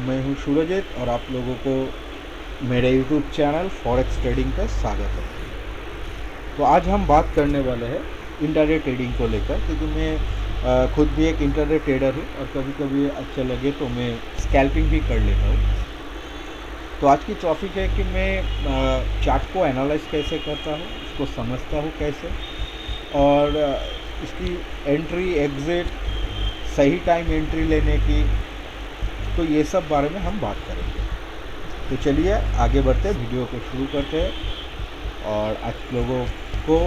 मैं हूं सूरजीत और आप लोगों को मेरे यूट्यूब चैनल फॉरेक्स ट्रेडिंग पर स्वागत है। तो आज हम बात करने वाले हैं इंट्राडे ट्रेडिंग को लेकर, क्योंकि मैं खुद भी एक इंट्राडे ट्रेडर हूं और कभी कभी अच्छा लगे तो मैं स्कैल्पिंग भी कर लेता हूं। तो आज की टॉपिक है कि मैं चार्ट को एनालाइज कैसे करता हूं, उसको समझता हूं कैसे, और इसकी एंट्री एग्जिट, सही टाइम एंट्री लेने की, तो ये सब बारे में हम बात करेंगे। तो चलिए आगे बढ़ते हैं, वीडियो को शुरू करते हैं। और आप लोगों को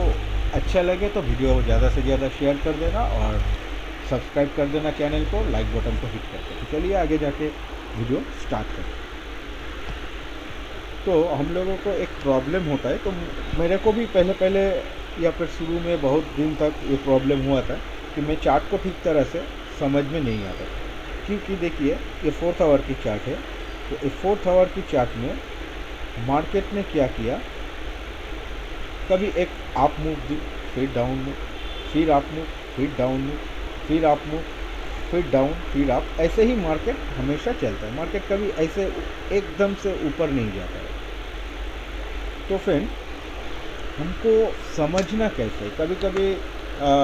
अच्छा लगे तो वीडियो ज़्यादा से ज़्यादा शेयर कर देना और सब्सक्राइब कर देना चैनल को, लाइक बटन को हिट करके। तो चलिए आगे जाके वीडियो स्टार्ट करें। तो हम लोगों को एक प्रॉब्लम होता है, तो मेरे को भी पहले या फिर शुरू में बहुत दिन तक ये प्रॉब्लम हुआ था कि मैं चार्ट को ठीक तरह से समझ में नहीं आता था। क्योंकि देखिए ये 4th आवर की चार्ट है, तो ये 4th आवर की चार्ट में मार्केट ने क्या किया, कभी एक अप मूव दी, फिर डाउन मूव, फिर अप मूव, फिर डाउन मूव, फिर अप मूव, फिर डाउन, फिर अप, ऐसे ही मार्केट हमेशा चलता है। मार्केट कभी ऐसे एकदम से ऊपर नहीं जाता है। तो फिर हमको समझना कैसे, कभी कभी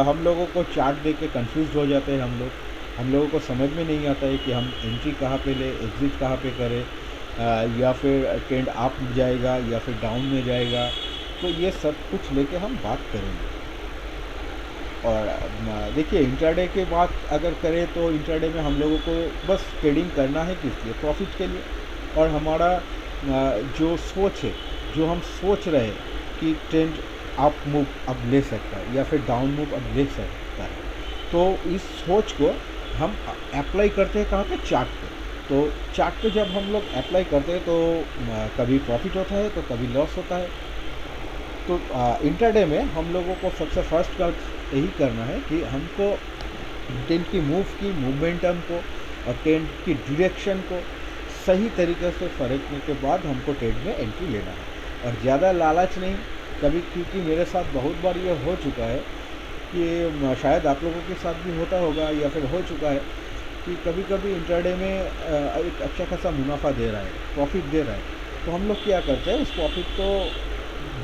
हम लोगों को चार्ट देख के कन्फ्यूज हो जाते हैं। हम लोगों को समझ में नहीं आता है कि हम एंट्री कहाँ पे ले, एग्जिट कहाँ पे करें, या फिर ट्रेंड अप जाएगा या फिर डाउन में जाएगा। तो ये सब कुछ लेके हम बात करेंगे। और देखिए इंट्राडे के बात अगर करें तो इंट्राडे में हम लोगों को बस ट्रेडिंग करना है, किस लिए? प्रॉफिट के लिए। और हमारा जो सोच है, जो हम सोच रहे हैं कि ट्रेंड अप मूव अब ले सकता है या फिर डाउन मूव अब ले सकता है, तो इस सोच को हम अप्लाई करते हैं कहाँ पे? चार्ट पे। तो चार्ट पे जब हम लोग अप्लाई करते हैं तो कभी प्रॉफिट होता है तो कभी लॉस होता है। तो इंट्राडे में हम लोगों को सबसे फर्स्ट का यही करना है कि हमको ट्रेंड की मूव की मोमेंटम को और ट्रेंड की डायरेक्शन को सही तरीके से परखने के बाद हमको ट्रेड में एंट्री लेना है, और ज़्यादा लालच नहीं। कभी क्योंकि मेरे साथ बहुत बार ये हो चुका है कि शायद आप लोगों के साथ भी होता होगा या फिर हो चुका है कि कभी कभी इंट्राडे में एक अच्छा खासा मुनाफा दे रहा है, प्रॉफिट दे रहा है, तो हम लोग क्या करते हैं, उस प्रॉफिट को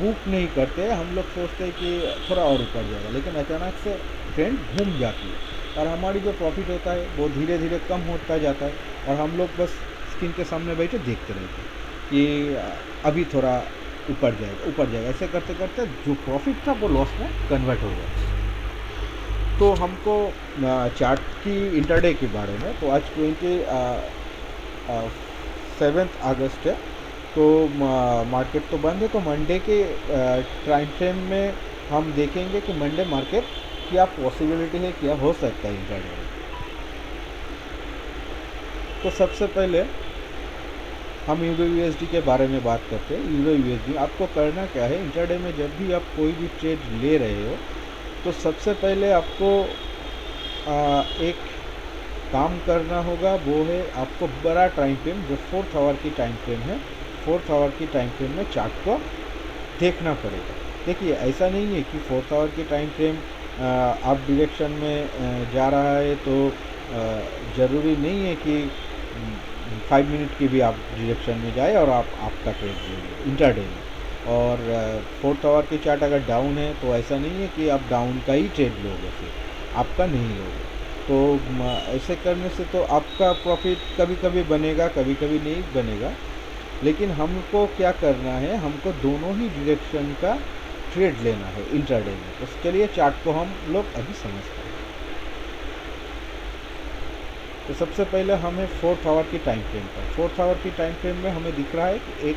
बुक नहीं करते। हम लोग सोचते हैं कि थोड़ा और ऊपर जाएगा, लेकिन अचानक से ट्रेंड घूम जाती है और हमारी जो प्रॉफिट होता है वो धीरे धीरे कम होता जाता है, और हम लोग बस स्क्रीन के सामने बैठे देखते रहते हैं कि अभी थोड़ा ऊपर जाएगा ऊपर जाएगा। ऐसे करते करते जो प्रॉफिट था वो लॉस में कन्वर्ट हो गया। तो हमको चार्ट की इंटरडे के बारे में, तो आज 27 अगस्त है, तो मार्केट तो बंद है। तो मंडे के टाइम फ्रेम में हम देखेंगे कि मंडे मार्केट क्या पॉसिबिलिटी है, क्या हो सकता है इंट्राडे में। तो सबसे पहले हम यूएसडी के बारे में बात करते हैं। यूएसडी आपको करना क्या है, इंट्राडे में जब भी आप कोई भी ट्रेड ले रहे हो तो सबसे पहले आपको एक काम करना होगा, वो है आपको बड़ा टाइम फ्रेम, जो 4th आवर की टाइम फ्रेम है, 4th आवर की टाइम फ्रेम में चार्ट को देखना पड़ेगा। देखिए ऐसा नहीं है कि 4th आवर की टाइम फ्रेम आप डायरेक्शन में जा रहा है तो ज़रूरी नहीं है कि 5 मिनट की भी आप डायरेक्शन में जाए और आप आपका ट्रेड ले इंट्राडे में। और 4th आवर की चार्ट अगर डाउन है तो ऐसा नहीं है कि आप डाउन का ही ट्रेड लोगे, फिर आपका नहीं लोगे। तो ऐसे करने से तो आपका प्रॉफिट कभी कभी बनेगा, कभी कभी नहीं बनेगा। लेकिन हमको क्या करना है, हमको दोनों ही डायरेक्शन का ट्रेड लेना है इंट्राडे में। तो चलिए चार्ट को हम लोग अभी समझते हैं। तो सबसे पहले हमें 4th आवर की टाइम फ्रेम पर, 4th आवर की टाइम फ्रेम में हमें दिख रहा है कि एक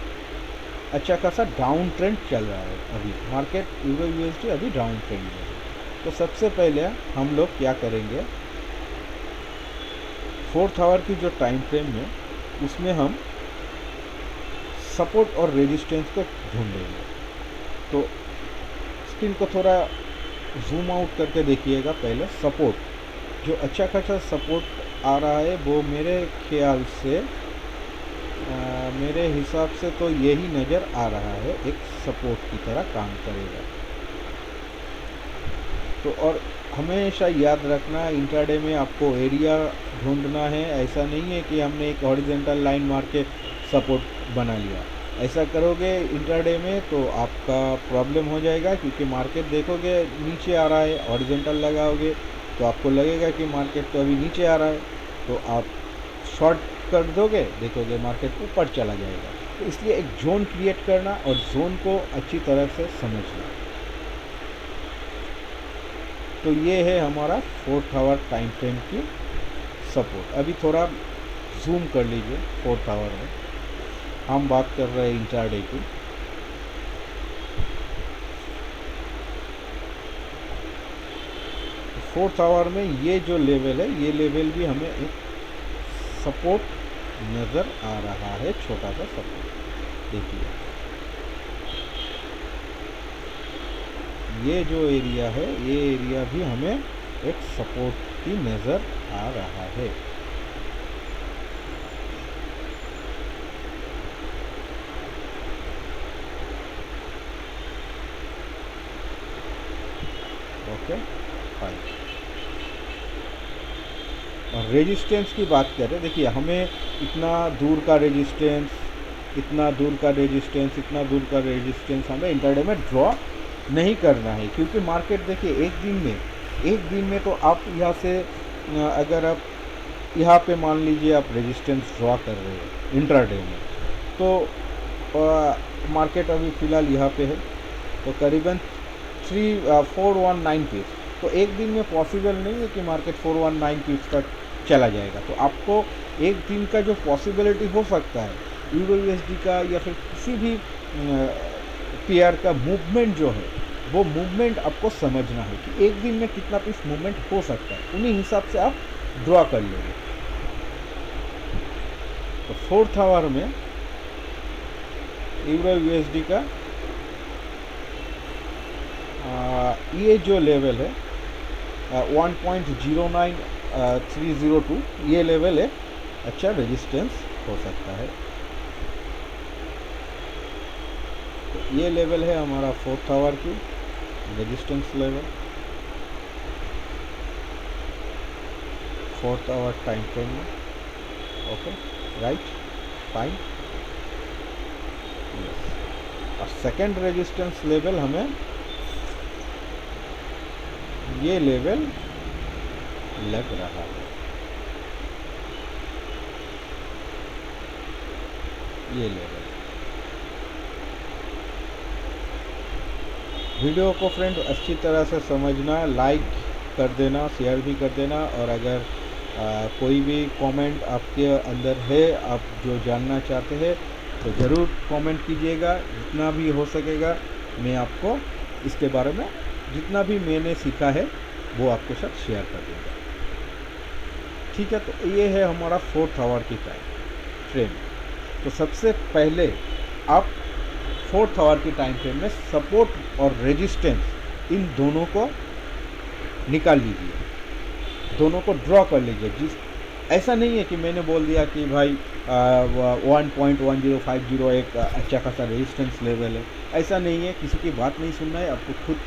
अच्छा खासा डाउन ट्रेंड चल रहा है। अभी मार्केट यूएसडी अभी डाउन ट्रेंड में है। तो सबसे पहले हम लोग क्या करेंगे, 4th आवर की जो टाइम फ्रेम है उसमें हम सपोर्ट और रेजिस्टेंस को ढूंढेंगे। तो स्क्रीन को थोड़ा जूम आउट करके देखिएगा। पहले सपोर्ट, जो अच्छा खासा सपोर्ट आ रहा है वो मेरे ख्याल से मेरे हिसाब से तो यही नज़र आ रहा है, एक सपोर्ट की तरह काम करेगा। तो और हमेशा याद रखना, इंट्राडे में आपको एरिया ढूंढना है। ऐसा नहीं है कि हमने एक हॉरिजॉन्टल लाइन मार के सपोर्ट बना लिया। ऐसा करोगे इंट्राडे में तो आपका प्रॉब्लम हो जाएगा, क्योंकि मार्केट देखोगे नीचे आ रहा है, हॉरिजॉन्टल लगाओगे तो आपको लगेगा कि मार्केट तो अभी नीचे आ रहा है, तो आप शॉर्ट कर दोगे, देखोगे मार्केट ऊपर चला जाएगा। तो इसलिए एक जोन क्रिएट करना और जोन को अच्छी तरह से समझना। तो ये है हमारा 4th आवर टाइम फ्रेम की सपोर्ट। अभी थोड़ा जूम कर लीजिए 4th आवर में, हम बात कर रहे हैं इंट्राडे की। फोर्थ आवर में ये जो लेवल है, ये लेवल भी हमें एक सपोर्ट नज़र आ रहा है, छोटा सा सपोर्ट। देखिए ये जो एरिया है, ये एरिया भी हमें एक सपोर्ट की नज़र आ रहा है। Okay fine. और रेजिस्टेंस की बात करें, देखिए हमें इतना दूर का रेजिस्टेंस, इतना दूर का रेजिस्टेंस, इतना दूर का रेजिस्टेंस हमें इंट्राडे में ड्रॉ नहीं करना है, क्योंकि मार्केट देखिए एक दिन में तो आप यहाँ से अगर आप यहाँ पे मान लीजिए आप रेजिस्टेंस ड्रॉ कर रहे हो इंट्राडे में, तो मार्केट अभी फ़िलहाल यहाँ पे है, तो करीबन 419 पीस, तो एक दिन में पॉसिबल नहीं है कि मार्केट 419 पीस तक चला जाएगा। तो आपको एक दिन का जो पॉसिबिलिटी हो सकता है यूरो यूएसडी का या फिर किसी भी पेयर का मूवमेंट जो है, वो मूवमेंट आपको समझना है कि एक दिन में कितना पीस मूवमेंट हो सकता है, उन्हीं हिसाब से आप ड्रॉ कर लेंगे। तो 4th आवर में यूरो यूएसडी का ये जो लेवल है 1.09302, ये लेवल है अच्छा रेजिस्टेंस हो सकता है। तो ये लेवल है हमारा 4th आवर की resistance level, 4th hour time frame में। Okay right fine. और सेकेंड रेजिस्टेंस लेवल हमें ये लेवल लग रहा है, ये लेवल। वीडियो को फ्रेंड अच्छी तरह से समझना, लाइक कर देना, शेयर भी कर देना, और अगर कोई भी कमेंट आपके अंदर है, आप जो जानना चाहते हैं तो ज़रूर कमेंट कीजिएगा। जितना भी हो सकेगा मैं आपको इसके बारे में जितना भी मैंने सीखा है वो आपके साथ शेयर कर दूँगा। ठीक है, तो ये है हमारा 4th आवर की टाइम फ्रेम। तो सबसे पहले आप 4th आवर की टाइम फ्रेम में सपोर्ट और रेजिस्टेंस इन दोनों को निकाल लीजिए, दोनों को ड्रॉ कर लीजिए। ऐसा नहीं है कि मैंने बोल दिया कि भाई 1.1050 एक अच्छा खासा रेजिस्टेंस लेवल है, ऐसा नहीं है। किसी की बात नहीं सुनना है, आपको खुद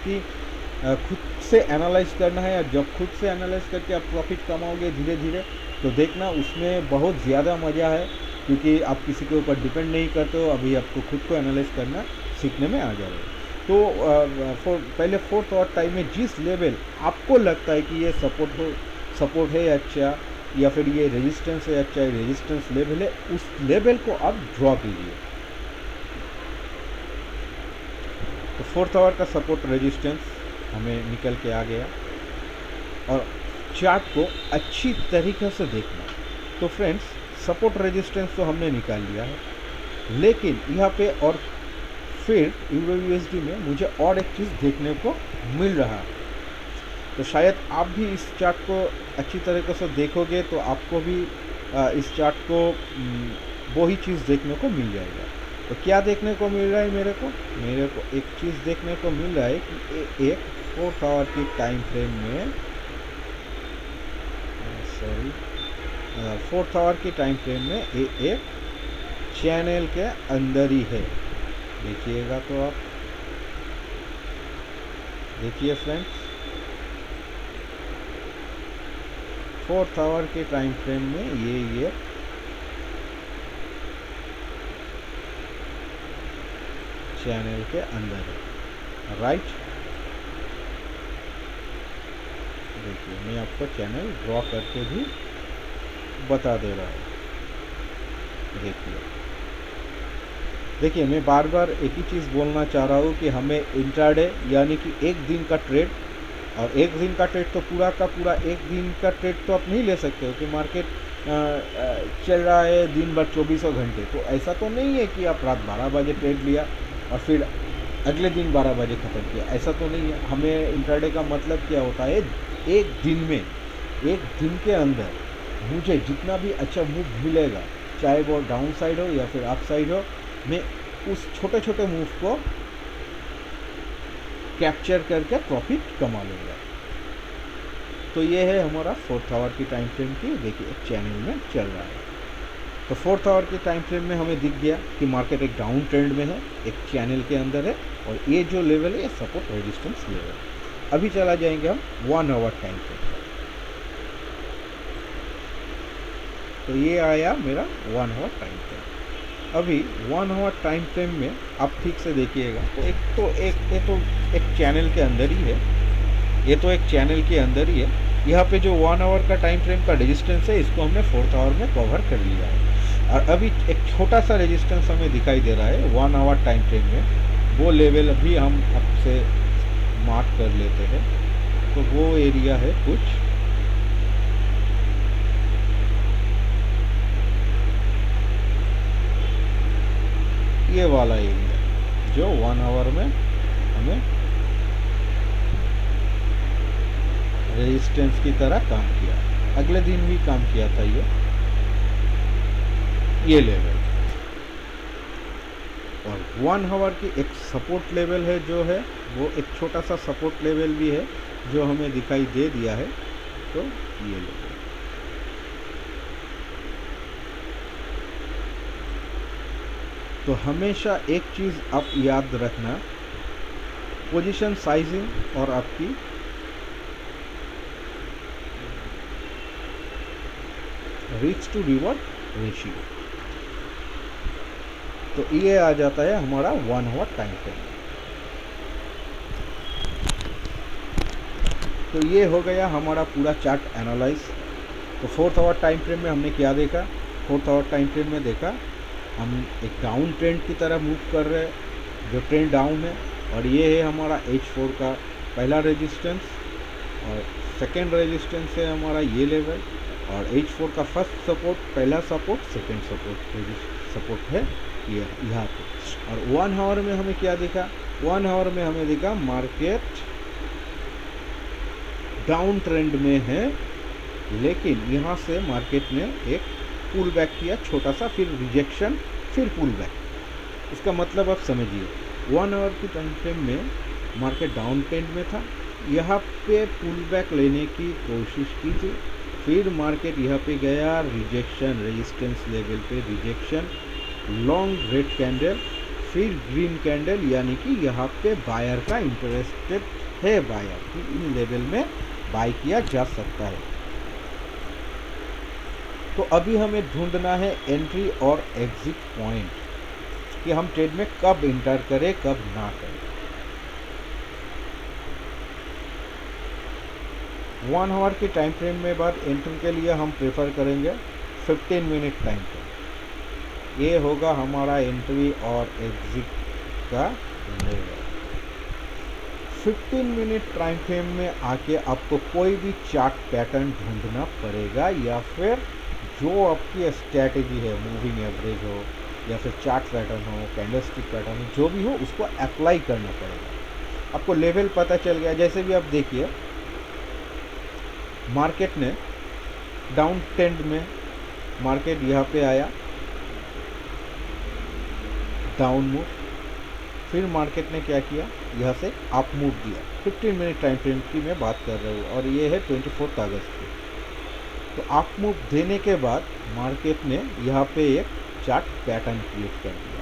से एनालाइज करना है। और जब खुद से एनालाइज करके आप प्रॉफिट कमाओगे धीरे धीरे, तो देखना उसमें बहुत ज़्यादा मज़ा है, क्योंकि आप किसी के ऊपर डिपेंड नहीं करते हो। अभी आपको खुद को एनालाइज करना सीखने में आ जाएगा। तो पहले 4th आवर टाइम में जिस लेवल आपको लगता है कि ये सपोर्ट है अच्छा, या फिर ये रेजिस्टेंस है अच्छा, रेजिस्टेंस लेवल है, उस लेवल को आप ड्रॉ कीजिए। तो 4th आवर का सपोर्ट रेजिस्टेंस हमें निकल के आ गया, और चार्ट को अच्छी तरीके से देखना। तो फ्रेंड्स, सपोर्ट रेजिस्टेंस तो हमने निकाल लिया है, लेकिन यहाँ पे और फिर यूरो यूएसडी में मुझे और एक चीज़ देखने को मिल रहा है। तो शायद आप भी इस चार्ट को अच्छी तरीके से देखोगे तो आपको भी इस चार्ट को वो ही चीज़ देखने को मिल जाएगा। तो क्या देखने को मिल रहा है मेरे को एक चीज़ देखने को मिल रहा है कि एक 4th आवर की टाइम फ्रेम में 4th आवर की टाइम फ्रेम में एक चैनल के अंदर ही है। देखिएगा तो आप देखिए फ्रेंड्स, 4th आवर के टाइम फ्रेम में ये चैनल के अंदर है, राइट। देखिए मैं आपको चैनल ड्रॉ करके भी बता दे रहा हूँ। देखिए मैं बार बार एक ही चीज़ बोलना चाह रहा हूँ कि हमें इंट्राडे यानी कि एक दिन का ट्रेड, और एक दिन का ट्रेड तो पूरा का पूरा एक दिन का ट्रेड तो आप नहीं ले सकते हो कि मार्केट चल रहा है दिन भर 24 घंटे। तो ऐसा तो नहीं है कि आप रात 12 बजे ट्रेड लिया और फिर अगले दिन 12 बजे ख़त्म किया, ऐसा तो नहीं है। हमें इंट्राडे का मतलब क्या होता है, एक दिन में, एक दिन के अंदर मुझे जितना भी अच्छा मूव मिलेगा, चाहे वो डाउन साइड हो या फिर अप साइड हो, मैं उस छोटे छोटे मूव को कैप्चर करके प्रॉफिट कमा लूँगा। तो ये है हमारा 4th आवर की टाइम फ्रेम की, देखिए एक चैनल में चल रहा है। तो 4th आवर के टाइम फ्रेम में हमें दिख गया कि मार्केट एक डाउन ट्रेंड में है, एक चैनल के अंदर है, और ये जो लेवल है ये सपोर्ट रेजिस्टेंस लेवल। अभी चला जाएंगे हम 1 आवर टाइम फ्रेम। तो ये आया मेरा 1 आवर टाइम फ्रेम। अभी 1 आवर टाइम फ्रेम में आप ठीक से देखिएगा तो एक चैनल के अंदर ही है, ये तो एक चैनल के अंदर ही है। यहाँ पे जो 1 आवर का टाइम फ्रेम का रेजिस्टेंस है, इसको हमने 4th आवर में कवर कर लिया है। और अभी एक छोटा सा रेजिस्टेंस हमें दिखाई दे रहा है 1 आवर टाइम फ्रेम में, वो लेवल अभी हम आपसे मार्क कर लेते हैं। तो वो एरिया है कुछ ये वाला एरिया जो 1 आवर में हमें रेजिस्टेंस की तरह काम किया, अगले दिन भी काम किया था ये लेवल। और 1 आवर की एक सपोर्ट लेवल है जो है वो एक छोटा सा सपोर्ट लेवल भी है जो हमें दिखाई दे दिया है। तो ये लेवल, तो हमेशा एक चीज़ आप याद रखना, पोजीशन साइजिंग और आपकी रिस्क टू रिवॉर्ड रेशियो। तो ये आ जाता है हमारा 1 आवर टाइम फ्रेम। तो ये हो गया हमारा पूरा चार्ट एनालाइज। तो 4th आवर टाइम फ्रेम में हमने क्या देखा, 4th आवर टाइम फ्रेम में देखा हम एक डाउन ट्रेंड की तरह मूव कर रहे हैं, जो ट्रेंड डाउन है, और ये है हमारा H4 का पहला रेजिस्टेंस, और सेकेंड रेजिस्टेंस है हमारा ये लेवल, और H4 का फर्स्ट सपोर्ट, पहला सपोर्ट, सेकेंड सपोर्ट है ये यहाँ पे। और 1 आवर में हमें क्या देखा, 1 आवर में हमें देखा मार्केट डाउन ट्रेंड में है, लेकिन यहाँ से मार्केट ने एक पुल बैक किया छोटा सा, फिर रिजेक्शन, फिर पुल बैक। इसका मतलब आप समझिए 1 आवर की टाइम फ्रेम में मार्केट डाउन ट्रेंड में था, यहाँ पे पुल बैक लेने की कोशिश की थी, फिर मार्केट यहाँ पे गया, रिजेक्शन, रेजिस्टेंस लेवल पे रिजेक्शन, लॉन्ग रेड कैंडल, फिर ग्रीन कैंडल, यानी कि यहाँ पे बायर का इंटरेस्टेड है, बायर कि इन लेवल में बाय किया जा सकता है। तो अभी हमें ढूंढना है एंट्री और एग्जिट पॉइंट, कि हम ट्रेड में कब इंटर करें कब ना करें। 1 आवर के टाइम फ्रेम में बाद एंट्री के लिए हम प्रेफर करेंगे 15 मिनट टाइम फ्रेम। ये होगा हमारा एंट्री और एग्जिट का लेवल। 15 मिनट टाइम फ्रेम में आके आपको कोई भी चार्ट पैटर्न ढूंढना पड़ेगा, या फिर जो आपकी स्ट्रैटेजी है, मूविंग एवरेज हो या फिर चार्ट पैटर्न हो, कैंडलस्टिक पैटर्न हो, जो भी हो उसको अप्लाई करना पड़ेगा। आपको लेवल पता चल गया, जैसे भी आप देखिए मार्केट ने डाउन ट्रेंड में, मार्केट यहाँ पे आया डाउन मूव, फिर मार्केट ने क्या किया, यहाँ से अप मूव दिया। 15 मिनट टाइम फ्रेम की मैं बात कर रहा हूँ, और ये है 24 अगस्त की। तो अप मूव देने के बाद मार्केट ने यहाँ पे एक चार्ट पैटर्न क्रिएट कर दिया।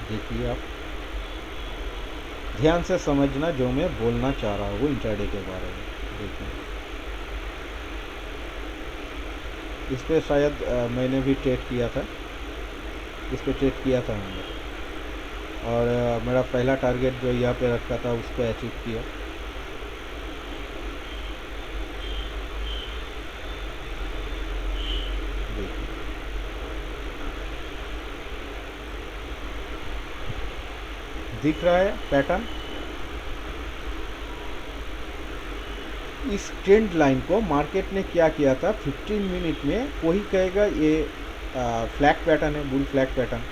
देखिए आप ध्यान से समझना जो मैं बोलना चाह रहा हूँ इंट्राडे के बारे में। देखिए इस पे शायद मैंने भी ट्रेड किया था, इस पे ट्रेड किया था हमने, और मेरा पहला टारगेट जो यहाँ पे रखा था उस पर अचीव किया। देखिए दिख रहा है पैटर्न। इस ट्रेंड लाइन को मार्केट ने क्या किया था 15 मिनट में, कोई कहेगा ये फ्लैग पैटर्न है, बुल फ्लैग पैटर्न,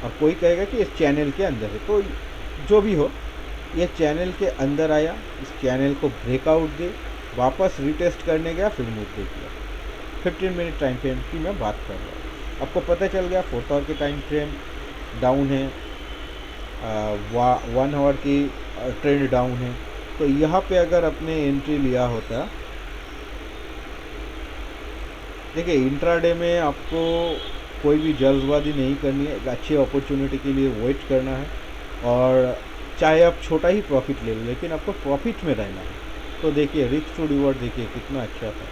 और कोई कहेगा कि इस चैनल के अंदर है। तो जो भी हो, ये चैनल के अंदर आया, इस चैनल को ब्रेकआउट दे, वापस रिटेस्ट करने गया, फिर मूव देख लिया। 15 मिनट टाइम फ्रेम की मैं बात कर रहा हूँ। आपको पता चल गया 4 आवर के टाइम फ्रेम डाउन है, 1 आवर की ट्रेंड डाउन है। तो यहाँ पे अगर अपने एंट्री लिया होता, देखिए इंट्राडे में आपको कोई भी जल्दबाजी नहीं करनी है, एक अच्छी अपॉर्चुनिटी के लिए वेट करना है, और चाहे आप छोटा ही प्रॉफिट ले लो लेकिन आपको प्रॉफिट में रहना है। तो देखिए रिस्क टू रिवॉर्ड देखिए कितना अच्छा था।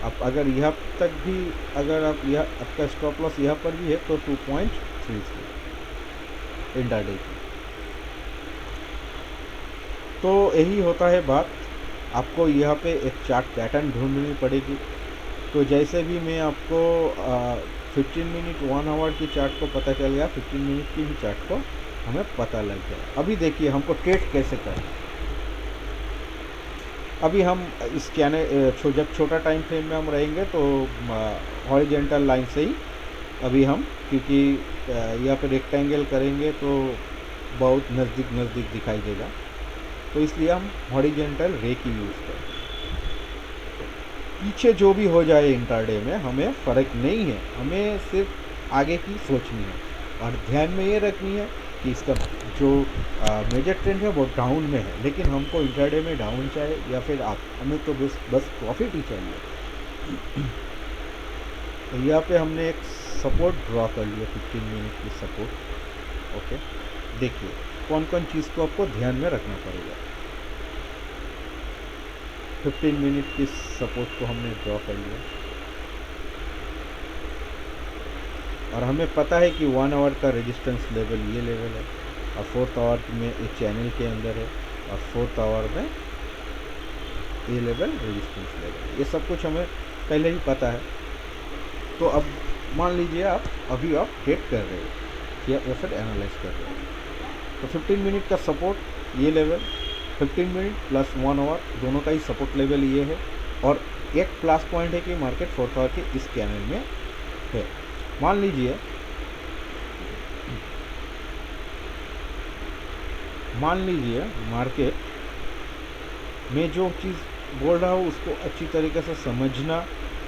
आप अगर यहाँ तक भी, अगर आप यहाँ आपका स्टॉप लॉस यहाँ पर भी है तो 2.33 इंट्राडे की। तो यही होता है बात, आपको यहाँ पे एक चार्ट पैटर्न ढूंढनी पड़ेगी। तो जैसे भी मैं आपको 15 मिनट 1 आवर की चार्ट को पता चल गया, 15 मिनट की भी चार्ट को हमें पता लग गया। अभी देखिए हमको ट्रेड कैसे करें। अभी हम इस चैनल जब छोटा टाइम फ्रेम में हम रहेंगे तो हॉरिजॉन्टल लाइन से ही अभी हम, क्योंकि यहाँ पे रेक्टेंगल करेंगे तो बहुत नज़दीक नज़दीक दिखाई देगा, तो इसलिए हम हॉरिजॉन्टल रे की यूज़ करें। पीछे जो भी हो जाए इंट्राडे में हमें फ़र्क नहीं है, हमें सिर्फ आगे की सोचनी है, और ध्यान में ये रखनी है कि इसका जो मेजर ट्रेंड है वो डाउन में है, लेकिन हमको इंट्राडे में डाउन चाहे या फिर आप, हमें तो बस प्रॉफिट ही चाहिए। तो यहाँ पे हमने एक सपोर्ट ड्रॉ कर लिया, 15 मिनट की सपोर्ट। ओके, देखिए कौन कौन चीज़ को आपको ध्यान में रखना पड़ेगा। 15 मिनट की सपोर्ट को हमने ड्रॉ कर लिया, और हमें पता है कि 1 आवर का रेजिस्टेंस लेवल ये लेवल है, और 4th आवर में एक चैनल के अंदर है, और 4th आवर में ये लेवल रेजिस्टेंस लेवल, ये सब कुछ हमें पहले ही पता है। तो अब मान लीजिए आप अभी आप ट्रेड कर रहे हो या फिर एनालाइज कर रहे हो, तो 15 मिनट का सपोर्ट ये लेवल, 15 मिनट प्लस 1 आवर दोनों का ही सपोर्ट लेवल ये है, और एक प्लस पॉइंट है कि मार्केट 4th आवर के इस चैनल में है। मान लीजिए मार्केट में जो चीज़ बोल रहा हूँ उसको अच्छी तरीके से समझना।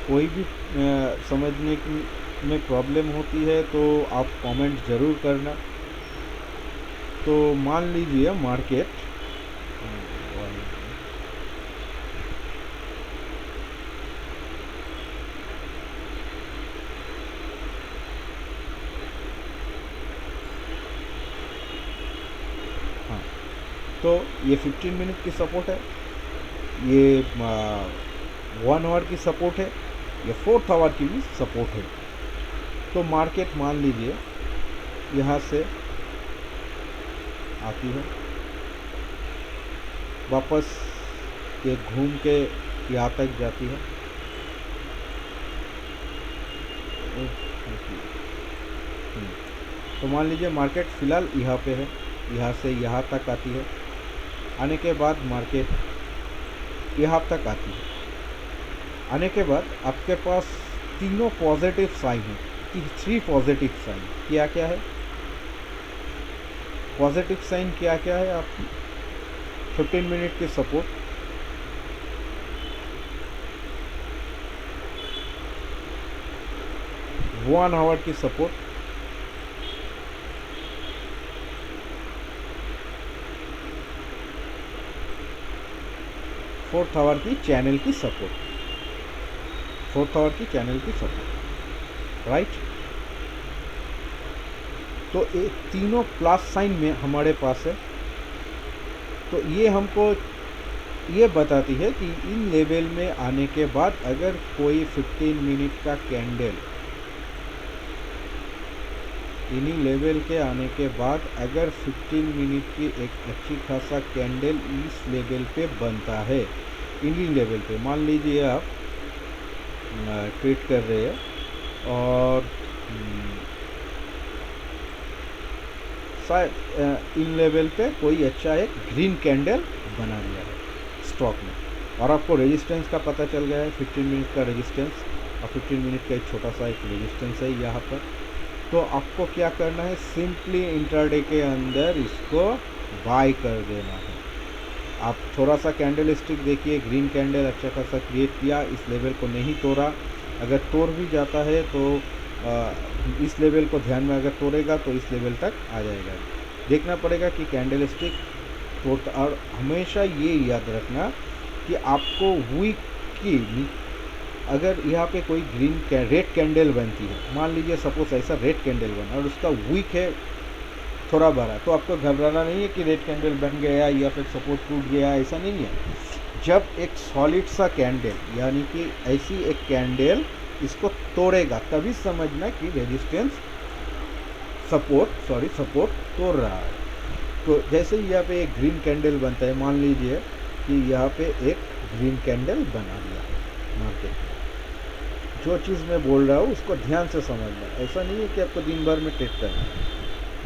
कोई भी समझने में प्रॉब्लम होती है तो आप कमेंट ज़रूर करना। तो मान लीजिए मार्केट तो ये 15 मिनट की सपोर्ट है, ये 1 आवर की सपोर्ट है, ये 4th आवर की भी सपोर्ट है। तो मार्केट मान लीजिए यहाँ से आती है, वापस ये घूम के यहाँ तक जाती है, तो मान लीजिए मार्केट फ़िलहाल यहाँ पे है, यहाँ से यहाँ तक आती है, आने के बाद मार्केट यहाँ तक आती है, आने के बाद आपके पास तीनों पॉजिटिव साइन है, 3 पॉजिटिव साइन। क्या क्या है पॉजिटिव साइन, क्या क्या है आपकी? 15 मिनट की सपोर्ट, वन आवर की सपोर्ट, फोर्थ आवर की चैनल की सपोर्ट, 4th आवर की चैनल की सपोर्ट, राइट। तो ये तीनों प्लस साइन में हमारे पास है। तो ये हमको ये बताती है कि इन लेवल में आने के बाद अगर कोई 15 मिनट का कैंडल, इन्हीं लेवल के आने के बाद अगर 15 मिनट की एक अच्छी खासा कैंडल इस लेवल पे बनता है, इन्हीं लेवल पे मान लीजिए आप ट्रेड कर रहे हैं और शायद इन लेवल पे कोई अच्छा एक ग्रीन कैंडल बना लिया है स्टॉक में, और आपको रेजिस्टेंस का पता चल गया है 15 मिनट का रेजिस्टेंस, और 15 मिनट का एक छोटा सा एक रेजिस्टेंस है यहाँ पर। तो आपको क्या करना है, सिंपली इंट्राडे के अंदर इसको बाय कर देना है। आप थोड़ा सा कैंडल स्टिक देखिए, ग्रीन कैंडल अच्छा खासा क्रिएट किया, इस लेवल को नहीं तोड़ा, अगर तोड़ भी जाता है तो इस लेवल को ध्यान में अगर तोड़ेगा तो इस लेवल तक आ जाएगा। देखना पड़ेगा कि कैंडल स्टिक तोड़ता, और हमेशा ये याद रखना कि आपको वीक की, अगर यहाँ पे कोई रेड कैंडल बनती है, मान लीजिए सपोज ऐसा रेड कैंडल बना और उसका वीक है थोड़ा बड़ा, तो आपको घबराना नहीं है कि रेड कैंडल बन गया या फिर सपोर्ट टूट गया, ऐसा नहीं है। जब एक सॉलिड सा कैंडल यानी कि ऐसी एक कैंडल इसको तोड़ेगा तभी समझना कि रेजिस्टेंस सपोर्ट तोड़ रहा है। तो जैसे ही यहाँ पे एक ग्रीन कैंडल बनता है, मान लीजिए कि यहाँ पे एक ग्रीन कैंडल बना दिया है मार्केट में, जो चीज़ मैं बोल रहा हूँ उसको ध्यान से समझना, ऐसा नहीं है कि आपको दिन भर में ट्रेड करना है।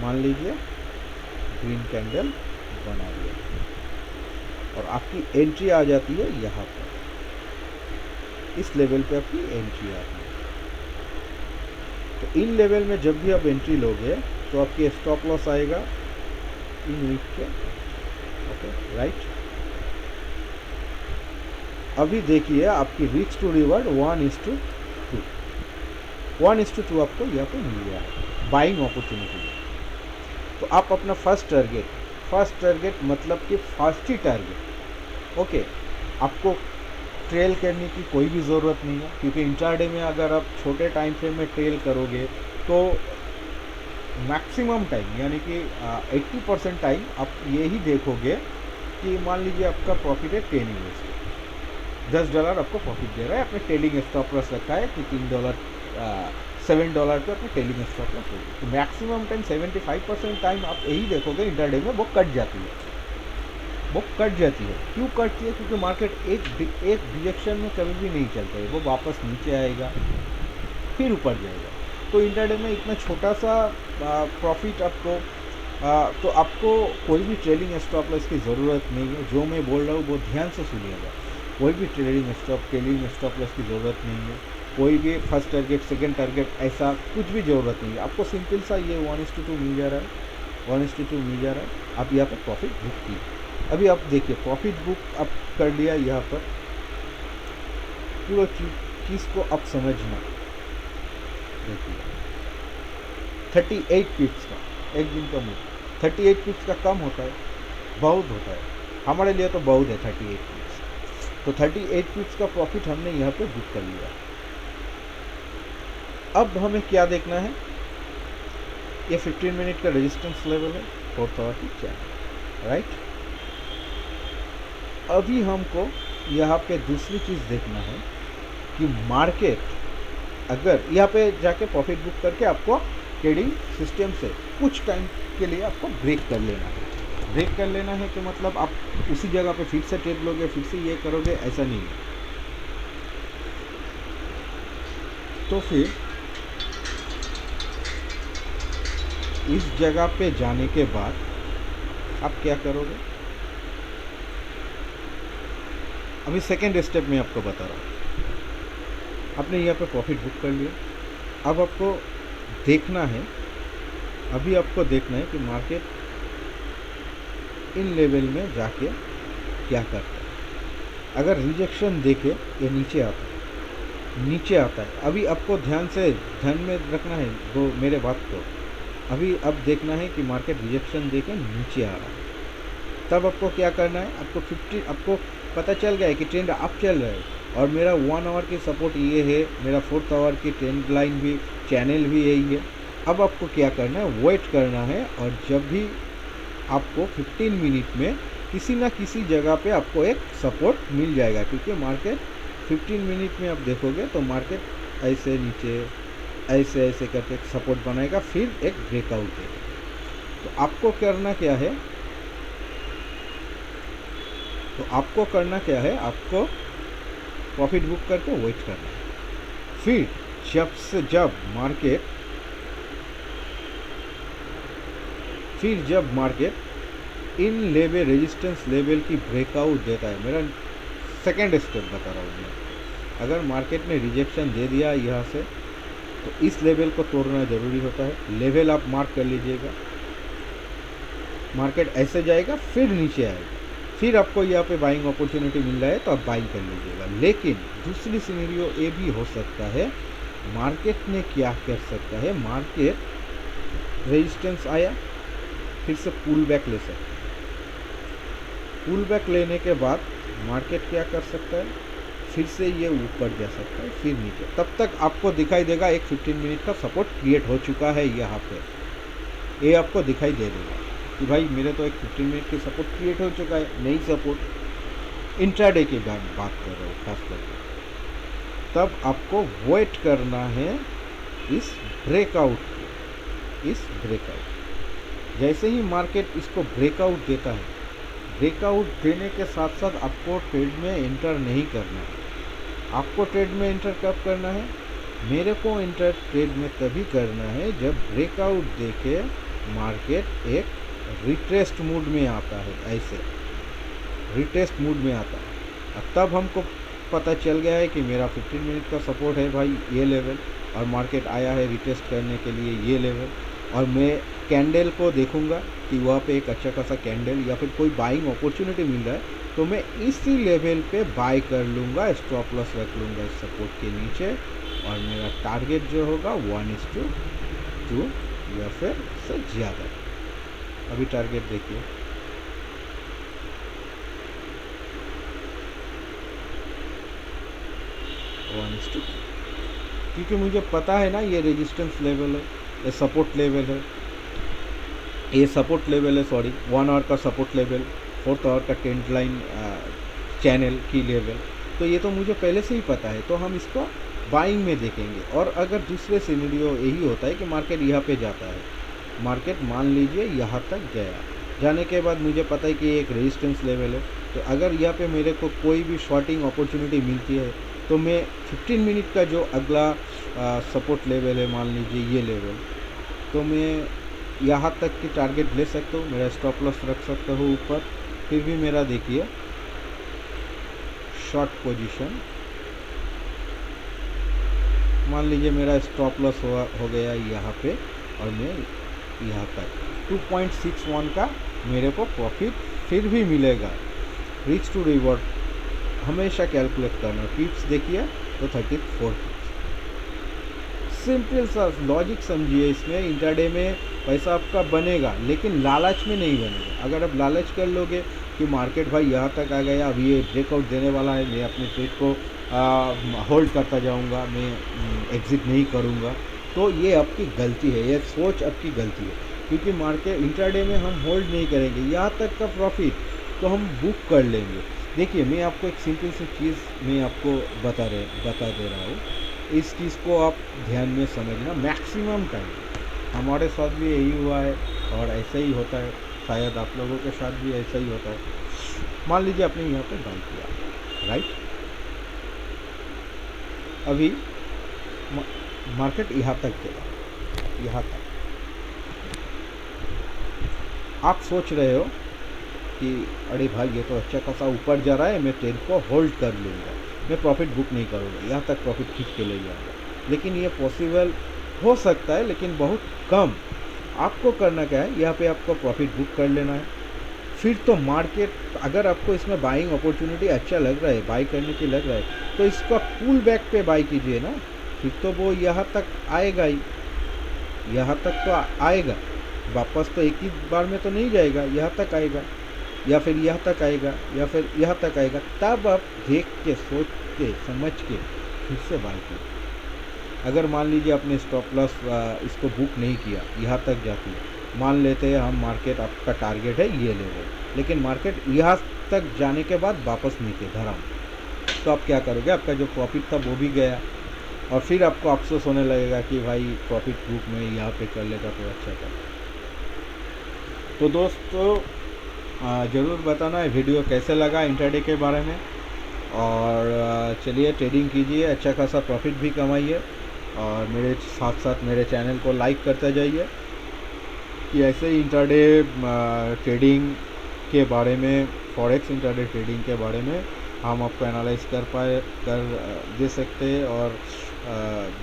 मान लीजिए ग्रीन कैंडल बना दिया और आपकी एंट्री आ जाती है यहाँ पर, इस लेवल पे आपकी एंट्री आती है। तो इन लेवल में जब भी आप एंट्री लोगे तो आपकी स्टॉप लॉस आएगा इन वीक के, ओके राइट। अभी देखिए आपकी रिस्क टू रिवार्ड 1:2, 1:2 आपको यहाँ पे मिल गया है बाइंग अपॉर्चुनिटी। तो आप अपना फर्स्ट टारगेट मतलब कि फर्स्ट ही टारगेट, ओके, आपको ट्रेल करने की कोई भी ज़रूरत नहीं है, क्योंकि इंट्राडे में अगर आप छोटे टाइम फ्रेम में ट्रेल करोगे तो मैक्सिमम टाइम यानी कि 80% टाइम आप यही देखोगे कि मान लीजिए आपका प्रॉफिट है 10 USD, $10 आपको प्रॉफिट दे रहा है, आपने ट्रेलिंग स्टॉप लॉस रखा है कि $7 पे अपने ट्रेलिंग स्टॉप लॉस होगी। तो मैक्सिमम टाइम 75% टाइम आप यही देखोगे इंट्राडे में वो कट जाती है, वो कट जाती है। क्यों कटती है? क्योंकि मार्केट एक डायरेक्शन में कभी भी नहीं चलता है, वो वापस नीचे आएगा फिर ऊपर जाएगा। तो इंट्राडे में इतना छोटा सा प्रॉफिट आपको तो आपको कोई भी ट्रेलिंग स्टॉप लॉस की ज़रूरत नहीं है। जो मैं बोल रहा हूँ वो ध्यान से सुनिएगा, कोई भी ट्रेलिंग स्टॉप लॉस की ज़रूरत नहीं है, कोई भी फर्स्ट टारगेट सेकंड टारगेट ऐसा कुछ भी ज़रूरत नहीं है। आपको सिंपल सा ये 1:2 मिल जा रहा है, 1:2 मिल जा रहा है, आप यहाँ पर प्रॉफिट बुक की। अभी आप देखिए प्रॉफिट बुक आप कर लिया यहाँ पर, पूरा चीज़ को आप समझना। देखिए 38 पिप्स का एक दिन का मूव, 38 पिप्स का कम होता है, बहुत होता है, हमारे लिए तो बहुत है 38 पिप्स। तो 38 पिप्स का प्रॉफिट हमने यहाँ पे बुक कर लिया। अब हमें क्या देखना है, ये 15 मिनट का रेजिस्टेंस लेवल है 4,000 चैनल, राइट। अभी हमको यहाँ पे दूसरी चीज़ देखना है कि मार्केट अगर यहाँ पे जाके प्रॉफिट बुक करके आपको ट्रेडिंग सिस्टम से कुछ टाइम के लिए आपको ब्रेक कर लेना है। ब्रेक कर लेना है कि मतलब आप उसी जगह पे फिर से ट्रेड लोगे, फिर से ये करोगे, ऐसा नहीं है। तो फिर इस जगह पे जाने के बाद आप क्या करोगे, अभी सेकेंड स्टेप में आपको बता रहा हूँ। आपने यहाँ पे प्रॉफिट बुक कर लिया, अब आपको देखना है, अभी आपको देखना है कि मार्केट इन लेवल में जाके क्या करता है। अगर रिजेक्शन देखे ये नीचे आता है, अभी आपको ध्यान में रखना है वो मेरे बात को। अभी अब देखना है कि मार्केट रिजेक्शन देके नीचे आ रहा है, तब आपको क्या करना है, आपको पता चल गया है कि ट्रेंड अप चल रहा है और मेरा 1 आवर की सपोर्ट ये है, मेरा 4th आवर की ट्रेंड लाइन भी, चैनल भी यही है। अब आपको क्या करना है, वेट करना है, और जब भी आपको 15 मिनट में किसी ना किसी जगह पे आपको एक सपोर्ट मिल जाएगा, क्योंकि मार्केट 15 मिनट में आप देखोगे तो मार्केट ऐसे नीचे ऐसे ऐसे करके एक सपोर्ट बनाएगा, फिर एक ब्रेकआउट देगा। तो आपको करना क्या है, आपको प्रॉफिट बुक करके वेट करना है। फिर जब market in level resistance level की ब्रेकआउट देता है, मेरा सेकेंड स्टेप बता रहा हूँ मैं। अगर मार्केट ने रिजेक्शन दे दिया यहाँ से, तो इस लेवल को तोड़ना ज़रूरी होता है। लेवल आप मार्क कर लीजिएगा। मार्केट ऐसे जाएगा, फिर नीचे आएगा, फिर आपको यहाँ पे बाइंग अपॉर्चुनिटी मिल रहा है तो आप बाइंग कर लीजिएगा। लेकिन दूसरी सिनेरियो ये भी हो सकता है, मार्केट ने क्या कर सकता है, मार्केट रेजिस्टेंस आया, फिर से पुल बैक ले सकता है। पुल बैक लेने के बाद मार्केट क्या कर सकता है, फिर से ये ऊपर जा सकता है, फिर नीचे। तब तक आपको दिखाई देगा एक 15 मिनट का सपोर्ट क्रिएट हो चुका है यहाँ पे। ये आपको दिखाई दे देगा कि भाई मेरे तो एक 15 मिनट की सपोर्ट क्रिएट हो चुका है, नई सपोर्ट। इंट्राडे की बात कर रहा हूँ खास करके। तब आपको वेट करना है इस ब्रेकआउट जैसे ही मार्केट इसको ब्रेकआउट देता है, ब्रेकआउट देने के साथ साथ आपको ट्रेड में एंटर नहीं करना है। आपको ट्रेड में एंटर कब करना है, मेरे को एंटर ट्रेड में तभी करना है जब ब्रेकआउट देके मार्केट एक रिट्रेस्ट मूड में आता है, ऐसे रिट्रेस्ट मूड में आता है। अब तब हमको पता चल गया है कि मेरा 15 मिनट का सपोर्ट है भाई ये लेवल, और मार्केट आया है रिटेस्ट करने के लिए ये लेवल, और मैं कैंडल को देखूंगा कि वहाँ पे एक अच्छा खासा कैंडल या फिर कोई बाइंग अपॉर्चुनिटी मिल रहा है, तो मैं इसी लेवल पे बाय कर लूँगा, स्टॉप लॉस रख लूँगा इस सपोर्ट के नीचे, और मेरा टारगेट जो होगा 1:2 या फिर से ज़्यादा। अभी टारगेट देखिए, क्योंकि मुझे पता है ना ये रेजिस्टेंस लेवल है, ये सपोर्ट लेवल है, ये सपोर्ट लेवल है, सॉरी 1 आवर का सपोर्ट लेवल, 4th आवर का ट्रेंड लाइन चैनल की लेवल। तो ये तो मुझे पहले से ही पता है, तो हम इसको बाइंग में देखेंगे। और अगर दूसरे सिनेरियो यही होता है कि मार्केट यहाँ पे जाता है, मार्केट मान लीजिए यहाँ तक गया, जाने के बाद मुझे पता है कि एक रेजिस्टेंस लेवल है, तो अगर यहाँ पे मेरे को कोई भी शॉर्टिंग अपॉर्चुनिटी मिलती है, तो मैं 15 मिनट का जो अगला सपोर्ट लेवल है, मान लीजिए ये लेवल, तो मैं यहाँ तक की टारगेट ले सकता हूँ, मेरा स्टॉप लॉस रख सकता हूँ ऊपर। फिर भी मेरा देखिए शॉर्ट पोजीशन, मान लीजिए मेरा स्टॉप लॉस हो गया यहाँ पे, और मैं यहाँ तक 2.61 का मेरे को प्रॉफिट फिर भी मिलेगा। रिस्क टू रिवॉर्ड हमेशा कैलकुलेट करना। टिप्स देखिए तो 34 सिंपल सा लॉजिक समझिए इसमें। इंट्राडे में पैसा आपका बनेगा, लेकिन लालच में नहीं बनेगा। अगर आप लालच कर लोगे कि मार्केट भाई यहाँ तक आ गया, अभी ये ब्रेकआउट देने वाला है, मैं अपने ट्रेड को होल्ड करता जाऊँगा, मैं एग्ज़िट नहीं करूँगा, तो ये आपकी गलती है, ये सोच आपकी गलती है। क्योंकि मार्केट इंट्राडे में हम होल्ड नहीं करेंगे, यहाँ तक का प्रॉफिट तो हम बुक कर लेंगे। देखिए मैं आपको एक सिंपल सी चीज़ मैं आपको बता दे रहा हूँ, इस चीज़ को आप ध्यान में समझना। मैक्सिमम टाइम हमारे साथ भी यही हुआ है और ऐसा ही होता है, शायद आप लोगों के साथ भी ऐसा ही होता है। मान लीजिए आपने यहाँ पे बाई किया, राइट, अभी मार्केट यहाँ तक गया, यहाँ तक आप सोच रहे हो कि अरे भाई ये तो अच्छा खासा ऊपर जा रहा है, मैं ट्रेड को होल्ड कर लूँगा, मैं प्रॉफिट बुक नहीं करूँगा, यहाँ तक प्रॉफिट खींच के ले जाऊँगा। लेकिन ये पॉसिबल हो सकता है, लेकिन बहुत कम। आपको करना क्या है, यहाँ पे आपको प्रॉफिट बुक कर लेना है। फिर तो मार्केट अगर आपको इसमें बाइंग अपॉर्चुनिटी अच्छा लग रहा है, बाई करने की लग रहा है, तो इसका पुल बैक पे बाई कीजिए ना। फिर तो वो यहाँ तक आएगा ही, यहाँ तक तो आएगा, वापस तो एक ही बार में तो नहीं जाएगा, यहाँ तक आएगा या फिर यहाँ तक आएगा या फिर यहाँ तक आएगा। तब आप देख के सोच के समझ के फिर से बाई कीजिए। अगर मान लीजिए आपने स्टॉप लॉस इसको बुक नहीं किया, यहाँ तक जाती है, मान लेते हैं हम मार्केट आपका टारगेट है ये लेवल, लेकिन मार्केट यहाँ तक जाने के बाद वापस नीचे धराम, तो आप क्या करोगे? आपका जो प्रॉफिट था वो भी गया, और फिर आपको अफसोस होने लगेगा कि भाई प्रॉफिट बुक में यहाँ पे कर लेता तो अच्छा था। तो दोस्तों ज़रूर बताना ये वीडियो कैसे लगा इंट्राडे के बारे में, और चलिए ट्रेडिंग कीजिए, अच्छा खासा प्रॉफिट भी कमाइए, और मेरे साथ साथ मेरे चैनल को लाइक करते जाइए कि ऐसे ही इंट्राडे ट्रेडिंग के बारे में, फॉरेक्स इंट्राडे ट्रेडिंग के बारे में हम आपको एनालाइज कर दे सकते हैं, और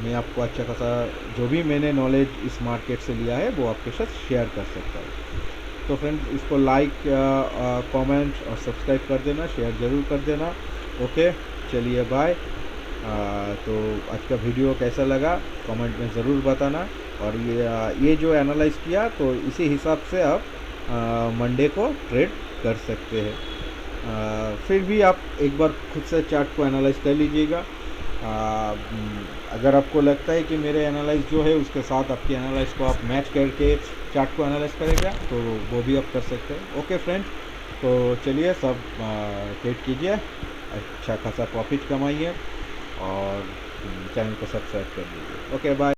मैं आपको अच्छा खासा जो भी मैंने नॉलेज इस मार्केट से लिया है वो आपके साथ शेयर कर सकता हूँ। तो फ्रेंड्स इसको लाइक, कमेंट और सब्सक्राइब कर देना, शेयर ज़रूर कर देना। ओके, चलिए बाय। तो आज का वीडियो कैसा लगा कमेंट में ज़रूर बताना, और ये जो एनालाइज किया तो इसी हिसाब से आप मंडे को ट्रेड कर सकते हैं। फिर भी आप एक बार खुद से चार्ट को एनालाइज कर लीजिएगा। अगर आपको लगता है कि मेरे एनालाइज जो है उसके साथ आपकी एनालाइज को आप मैच करके चार्ट को एनालाइज करेगा तो वो भी आप कर सकते हैं। ओके फ्रेंड, तो चलिए सब ट्रेड कीजिए, अच्छा खासा प्रॉफिट कमाइए, और चैनल को सब्सक्राइब कर लीजिए। Okay bye.